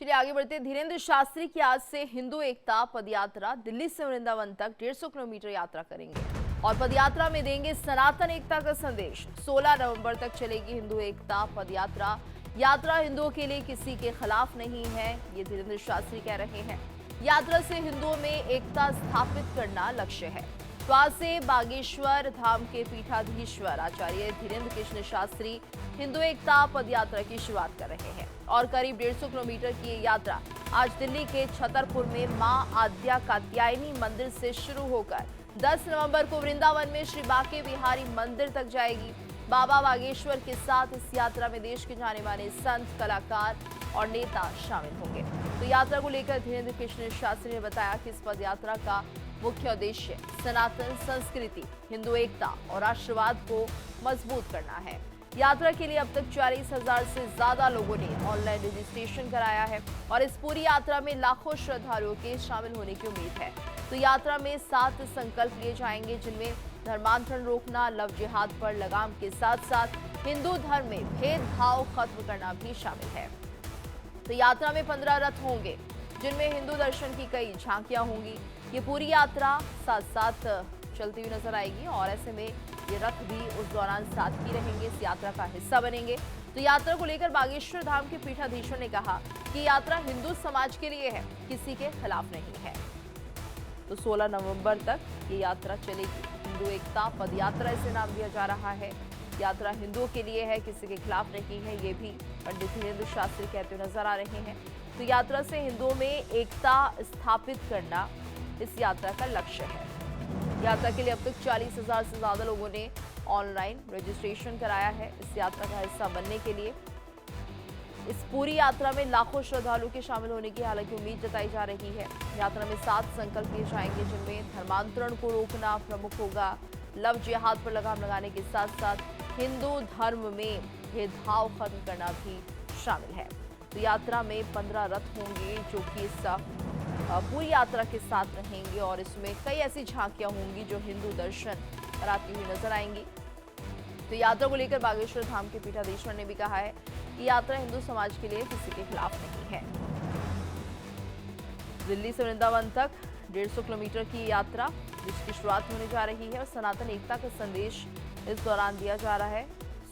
चलिए आगे बढ़ते हैं। धीरेन्द्र शास्त्री की आज से हिंदू एकता पदयात्रा दिल्ली से वृंदावन तक 150 किलोमीटर यात्रा करेंगे और पदयात्रा में देंगे सनातन एकता का संदेश। 16 नवंबर तक चलेगी हिंदू एकता पदयात्रा। यात्रा हिंदुओं के लिए किसी के खिलाफ नहीं है, ये धीरेन्द्र शास्त्री कह रहे हैं। यात्रा से हिंदुओं में एकता स्थापित करना लक्ष्य है। तो आज से बागेश्वर धाम के पीठाधीश्वर आचार्य धीरेन्द्र कृष्ण शास्त्री हिंदू एकता पदयात्रा की शुरुआत कर रहे हैं और करीब 150 किलोमीटर की ये यात्रा आज दिल्ली के छतरपुर में मां आद्या कात्यायनी मंदिर से शुरू होकर 10 नवंबर को वृंदावन में श्री बांके बिहारी मंदिर तक जाएगी। बाबा बागेश्वर के साथ इस यात्रा में देश के जाने माने संत, कलाकार और नेता शामिल होंगे। तो यात्रा को लेकर धीरेन्द्र कृष्ण शास्त्री ने बताया कि इस पद यात्रा का मुख्य उद्देश्य सनातन संस्कृति, हिंदू एकता और राष्ट्रवाद को मजबूत करना है। यात्रा के लिए अब तक 40,000 से ज्यादा लोगों ने ऑनलाइन रजिस्ट्रेशन कराया है और इस पूरी यात्रा में लाखों श्रद्धालुओं के शामिल होने की उम्मीद है। तो यात्रा में 7 संकल्प लिए जाएंगे, जिनमें धर्मांतरण रोकना, लव जिहाद पर लगाम के साथ साथ हिंदू धर्म में भेदभाव खत्म करना भी शामिल है। तो यात्रा में 15 रथ होंगे, जिनमें हिंदू दर्शन की कई झांकियां होंगी। ये पूरी यात्रा साथ साथ चलती हुई नजर आएगी और ऐसे में ये रथ भी उस दौरान साथ ही रहेंगे, इस यात्रा का हिस्सा बनेंगे। तो यात्रा को लेकर बागेश्वर धाम के पीठाधीश्वर ने कहा कि यात्रा हिंदू समाज के लिए है, किसी के खिलाफ नहीं है। तो 16 नवंबर तक ये यात्रा चलेगी। हिंदू एकता पद यात्रा इसे नाम दिया जा रहा है। यात्रा हिंदुओं के लिए है, किसी के खिलाफ नहीं है, ये भी पंडित धीरेन्द्र शास्त्री कहते हुए नजर आ रहे हैं। तो यात्रा से हिंदुओं में एकता स्थापित करना इस यात्रा का लक्ष्य है। यात्रा के लिए अब तक 40,000 से ज्यादा लोगों ने ऑनलाइन रजिस्ट्रेशन कराया है इस यात्रा का हिस्सा बनने के लिए। इस पूरी यात्रा में लाखों श्रद्धालुओं के शामिल होने की हालांकि उम्मीद जताई जा रही है। यात्रा में 7 संकल्प लिए जाएंगे, जिनमें धर्मांतरण को रोकना प्रमुख होगा, लव जिहाद पर लगाम लगाने के साथ साथ हिंदू धर्म में भेदभाव खत्म करना भी शामिल है। तो यात्रा में 15 रथ होंगे जो कि इस पूरी यात्रा के साथ रहेंगे और इसमें कई ऐसी झांकियां होंगी जो हिंदू दर्शन कराती हुई नजर आएंगी। तो यात्रा को लेकर बागेश्वर धाम के पीठाधीश्वर ने भी कहा है कि यात्रा हिंदू समाज के लिए किसी के खिलाफ नहीं है। दिल्ली से वृंदावन तक 150 किलोमीटर की यात्रा जिसकी शुरुआत होने जा रही है और सनातन एकता का संदेश इस दौरान दिया जा रहा है।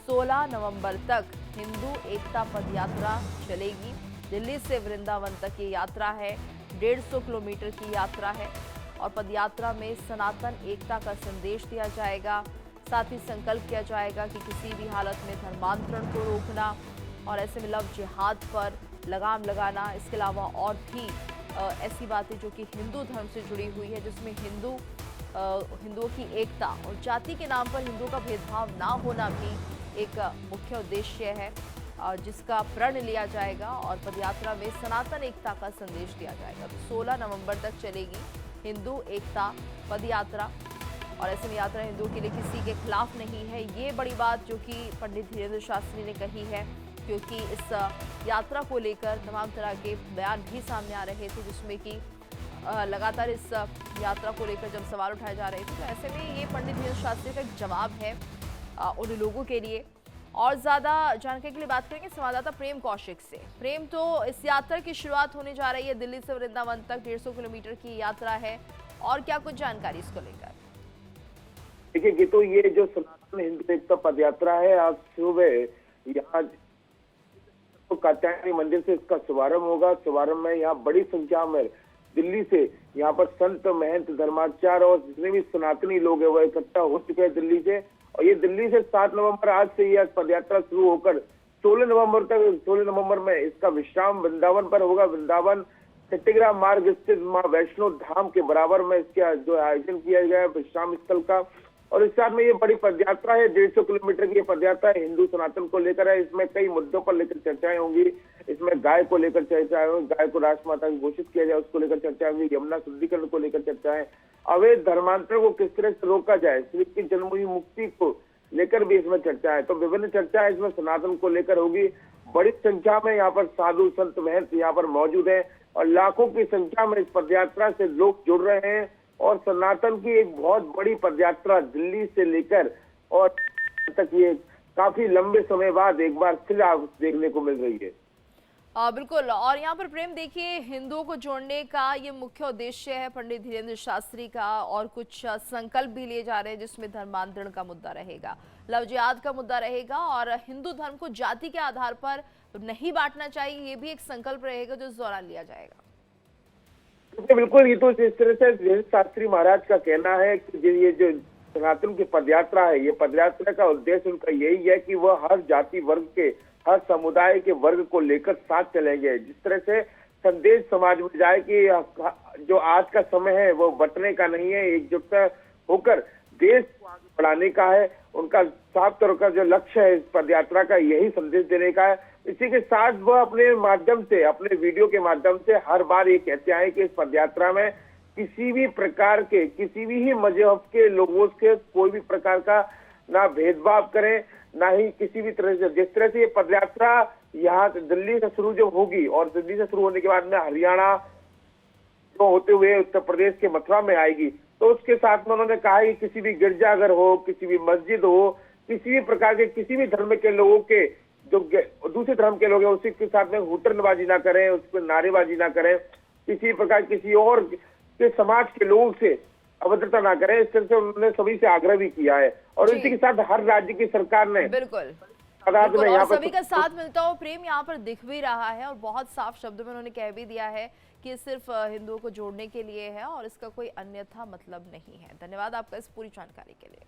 16 नवंबर तक हिंदू एकता पद यात्रा चलेगी। दिल्ली से वृंदावन तक ये यात्रा है, 150 किलोमीटर की यात्रा है और पदयात्रा में सनातन एकता का संदेश दिया जाएगा। साथ ही संकल्प किया जाएगा कि किसी भी हालत में धर्मांतरण को रोकना और ऐसे में लव जिहाद पर लगाम लगाना। इसके अलावा और भी ऐसी बातें जो कि हिंदू धर्म से जुड़ी हुई है, जिसमें हिंदुओं की एकता और जाति के नाम पर हिंदुओं का भेदभाव ना होना भी एक मुख्य उद्देश्य है, जिसका प्रण लिया जाएगा और पदयात्रा में सनातन एकता का संदेश दिया जाएगा। तो 16 नवंबर तक चलेगी हिंदू एकता पदयात्रा और ऐसे में यात्रा हिंदुओं के लिए किसी के खिलाफ नहीं है। ये बड़ी बात जो कि पंडित धीरेन्द्र शास्त्री ने कही है, क्योंकि इस यात्रा को लेकर तमाम तरह के बयान भी सामने आ रहे थे, जिसमें कि लगातार इस यात्रा को लेकर जब सवाल उठाए जा रहे थे, तो ऐसे में ये पंडित धीरेन्द्र शास्त्री का एक जवाब है उन लोगों के लिए। और ज्यादा जानकारी के लिए बात करेंगे संवाददाता प्रेम कौशिक से। प्रेम, तो इस यात्रा की शुरुआत होने जा रही है, दिल्ली से वृंदावन तक 150 किलोमीटर की यात्रा है, और क्या कुछ जानकारी इसको लेकर? देखिए गीतू, ये जो सनातन हिंदू एकता पद यात्रा है, आज सुबह यहाँ तो कात्यायनी मंदिर से इसका शुभारंभ होगा। शुभारंभ में यहाँ बड़ी संख्या में दिल्ली से यहाँ पर संत, महंत, धर्माचार्य और जितने भी सनातनी लोग हैं वो इकट्ठा हो चुके हैं दिल्ली से। और ये दिल्ली से 7 नवंबर आज से यह पदयात्रा शुरू होकर 16 नवंबर तक, 16 नवंबर में इसका विश्राम वृंदावन पर होगा। वृंदावन सत्यग्राम मार्ग स्थित मां वैष्णो धाम के बराबर में इसका जो आयोजन किया गया है विश्राम स्थल का। और इस साथ में ये बड़ी पदयात्रा है, 150 किलोमीटर की पदयात्रा है, हिंदू सनातन को लेकर है। इसमें कई मुद्दों पर लेकर चर्चाएं होंगी। इसमें गाय को लेकर चर्चाएं होंगी, गाय को राष्ट्रमाता घोषित किया जाए उसको लेकर चर्चाएं होंगी, यमुना शुद्धिकरण को लेकर चर्चाएं, अवैध धर्मांतरण को किस तरह से रोका जाए, श्री की जन्मभूमि मुक्ति को लेकर भी इसमें चर्चा है। तो विभिन्न चर्चाएं इसमें सनातन को लेकर होगी। बड़ी संख्या में यहाँ पर साधु संत महंत यहाँ पर मौजूद है और लाखों की संख्या में इस पदयात्रा से लोग जुड़ रहे हैं और सनातन की एक बहुत बड़ी पदयात्रा दिल्ली से लेकर और तक ये काफी लंबे समय बाद एक बार फिर आप देखने को मिल रही है। बिल्कुल। और यहाँ पर प्रेम देखिए, हिंदुओं को जोड़ने का ये मुख्य उद्देश्य है पंडित धीरेन्द्र शास्त्री का, और कुछ संकल्प भी लिए जा रहे हैं जिसमें धर्मांतरण का मुद्दा रहेगा, लव जिहाद का मुद्दा रहेगा, और हिंदू धर्म को जाति के आधार पर नहीं बांटना चाहिए, ये भी एक संकल्प रहेगा जो इस दौरान लिया जाएगा। बिल्कुल, ये तो इस तरह से धीरेन्द्र शास्त्री महाराज का कहना है कि ये जो सनातन की पदयात्रा है, ये पदयात्रा का उद्देश्य उनका यही है कि वह हर जाति वर्ग के, हर समुदाय के वर्ग को लेकर साथ चलेंगे। जिस तरह से संदेश समाज में जाए कि जो आज का समय है वो बंटने का नहीं है, एकजुटता होकर देश को आगे बढ़ाने का है। उनका साफ तौर का जो लक्ष्य है इस पदयात्रा का, यही संदेश देने का है। इसी के साथ वह अपने माध्यम से, अपने वीडियो के माध्यम से हर बार ये कहते हैं कि इस पदयात्रा में किसी भी प्रकार के, किसी भी मजहब के लोगों से कोई भी प्रकार का ना भेदभाव करें, ना ही किसी भी तरह से। जिस तरह से ये पदयात्रा यहाँ दिल्ली से शुरू जब होगी और दिल्ली से शुरू होने के बाद में हरियाणा जो होते हुए उत्तर प्रदेश के मथुरा में आएगी, तो उसके साथ में उन्होंने कहा है कि किसी भी गिरजाघर हो, किसी भी मस्जिद हो, किसी भी प्रकार के, किसी भी धर्म के लोगों के, जो दूसरे धर्म के लोग हैं उसी के साथ में हुटरबाजी ना करें, उस पर नारेबाजी ना करें, किसी प्रकार किसी और के समाज के लोगों से अभद्रता ना करें। इस तरह से उन्होंने सभी से आग्रह भी किया है, और इसी के साथ हर राज्य की सरकार ने बिल्कुल में यहाँ और सभी का साथ मिलता हुआ प्रेम यहाँ पर दिख भी रहा है, और बहुत साफ शब्दों में उन्होंने कह भी दिया है कि सिर्फ हिंदुओं को जोड़ने के लिए है और इसका कोई अन्यथा मतलब नहीं है। धन्यवाद आपका इस पूरी जानकारी के लिए।